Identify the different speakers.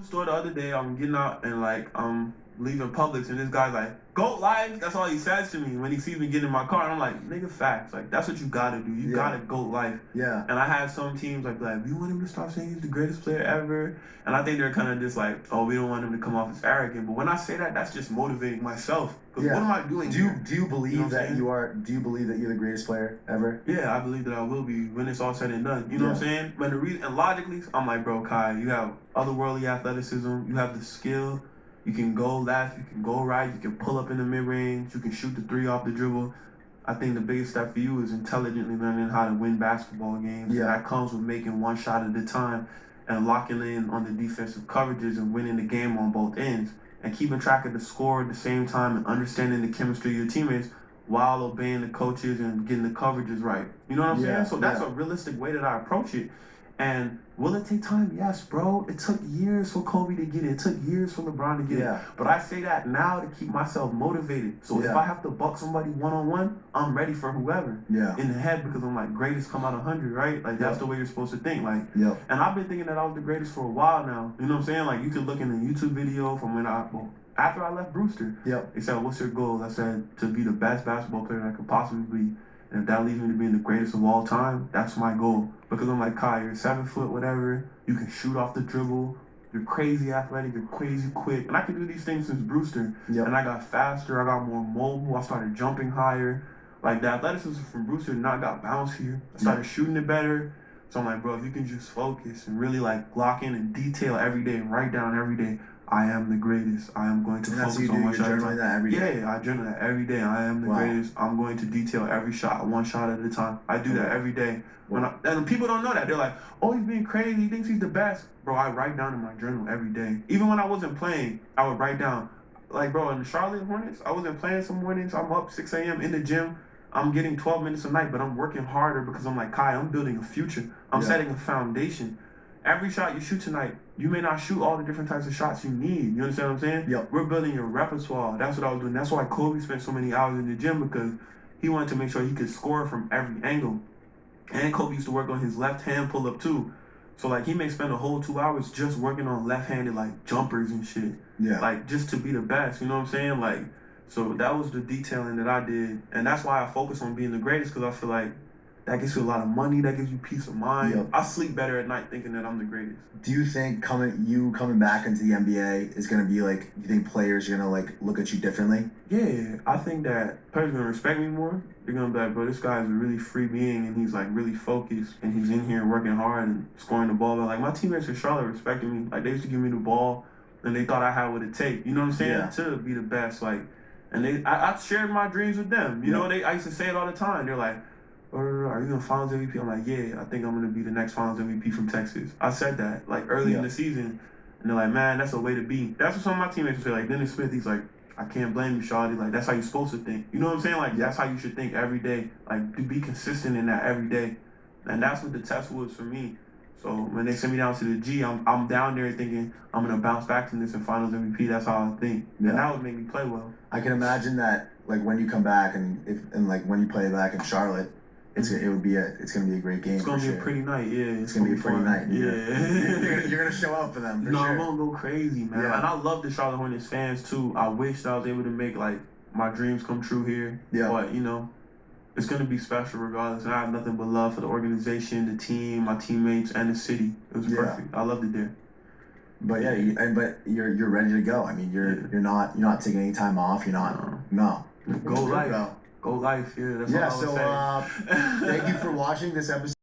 Speaker 1: store the other day. I'm getting out and like I'm leaving Publix, and this guy's like, "Goat life." That's all he says to me when he sees me getting in my car. And I'm like, "Nigga, facts. Like that's what you gotta do. You gotta goat life."
Speaker 2: Yeah.
Speaker 1: And I had some teams like, "We want him to stop saying he's the greatest player ever." And I think they're kind of just like, "Oh, we don't want him to come off as arrogant." But when I say that, that's just motivating myself. Because what am I doing?
Speaker 2: Do you believe that you are? Do you believe that you're the greatest player ever?
Speaker 1: Yeah, I believe that I will be when it's all said and done. You know what I'm saying? But the reason, and logically, I'm like, bro, Kai, you have otherworldly athleticism. You have the skill. You can go left. You can go right. You can pull up in the mid range. You can shoot the three off the dribble. I think the biggest step for you is intelligently learning how to win basketball games.
Speaker 2: Yeah.
Speaker 1: And that comes with making one shot at a time and locking in on the defensive coverages and winning the game on both ends. And keeping track of the score at the same time and understanding the chemistry of your teammates while obeying the coaches and getting the coverages right. You know what I'm saying? So that's a realistic way that I approach it. And will it take time? Yes, bro. It took years for Kobe to get it. It took years for LeBron to get it. But I say that now to keep myself motivated. So if I have to buck somebody one-on-one, I'm ready for whoever in the head, because I'm like, greatest come out 100, right? Like that's the way you're supposed to think. Like, and I've been thinking that I was the greatest for a while now. You know what I'm saying? Like you could look in the YouTube video from when after I left Brewster. They said, "What's your goal?" I said, "To be the best basketball player I could possibly be. And if that leads me to being the greatest of all time, that's my goal." Because I'm like, Kai, you're 7 foot, whatever. You can shoot off the dribble. You're crazy athletic. You're crazy quick. And I can do these things since Brewster. And I got faster. I got more mobile. I started jumping higher. Like the athleticism from Brewster not got bouncier. I started shooting it better. So I'm like, bro, if you can just focus and really like lock in and detail every day and write down every day, I am the greatest. I am going to focus on one shot at a time.
Speaker 2: That every day.
Speaker 1: Yeah, I journal that every day. I am the greatest. I'm going to detail every shot, one shot at a time. I do that every day. And people don't know that. They're like, "Oh, he's being crazy. He thinks he's the best." Bro, I write down in my journal every day. Even when I wasn't playing, I would write down. Like, bro, in the Charlotte Hornets, I wasn't playing some mornings. I'm up 6 a.m. in the gym. I'm getting 12 minutes a night, but I'm working harder because I'm like, Kai, I'm building a future. I'm setting a foundation. Every shot you shoot tonight, you may not shoot all the different types of shots you need. You understand what I'm saying? We're building your repertoire. That's what I was doing. That's why Kobe spent so many hours in the gym, because he wanted to make sure he could score from every angle. And Kobe used to work on his left hand pull up too. So like he may spend a whole 2 hours just working on left-handed like jumpers and shit. Like just to be the best. You know what I'm saying? Like, so that was the detailing that I did. And that's why I focus on being the greatest, because I feel like that gives you a lot of money. That gives you peace of mind. I sleep better at night thinking that I'm the greatest.
Speaker 2: Do you think coming back into the NBA is gonna be like? You think players are gonna like look at you differently?
Speaker 1: Yeah, I think that players are gonna respect me more. They're gonna be like, bro, this guy's a really free being, and he's like really focused, and he's in here working hard and scoring the ball. But like my teammates in Charlotte respected me. Like they used to give me the ball, and they thought I had what it takes. You know what I'm saying? To be the best. Like, and I shared my dreams with them. You know, I used to say it all the time. They're like, "Are you gonna Finals MVP?" I'm like, "Yeah, I think I'm gonna be the next Finals MVP from Texas." I said that like early in the season, and they're like, "Man, that's a way to be." That's what some of my teammates would say. Like Dennis Smith, he's like, "I can't blame you, Shawty. Like that's how you're supposed to think." You know what I'm saying? Like that's how you should think every day. Like to be consistent in that every day, and that's what the test was for me. So when they sent me down to the G, I'm down there thinking I'm gonna bounce back from this in Finals MVP. That's how I think, and that would make me play well.
Speaker 2: I can imagine that like when you come back and like when you play back in Charlotte. It's gonna be a great game.
Speaker 1: It's gonna be a pretty night,
Speaker 2: It's gonna be a pretty night. You're gonna show up for them. For sure.
Speaker 1: I'm gonna go crazy, man. And I love the Charlotte Hornets fans too. I wish that I was able to make like my dreams come true here. But you know, it's gonna be special regardless. And I have nothing but love for the organization, the team, my teammates, and the city. It was perfect. I loved it there.
Speaker 2: But but you're ready to go. I mean, you're not taking any time off. You're not. No.
Speaker 1: Go life. Go life, that's what I was saying.
Speaker 2: Thank you for watching this episode.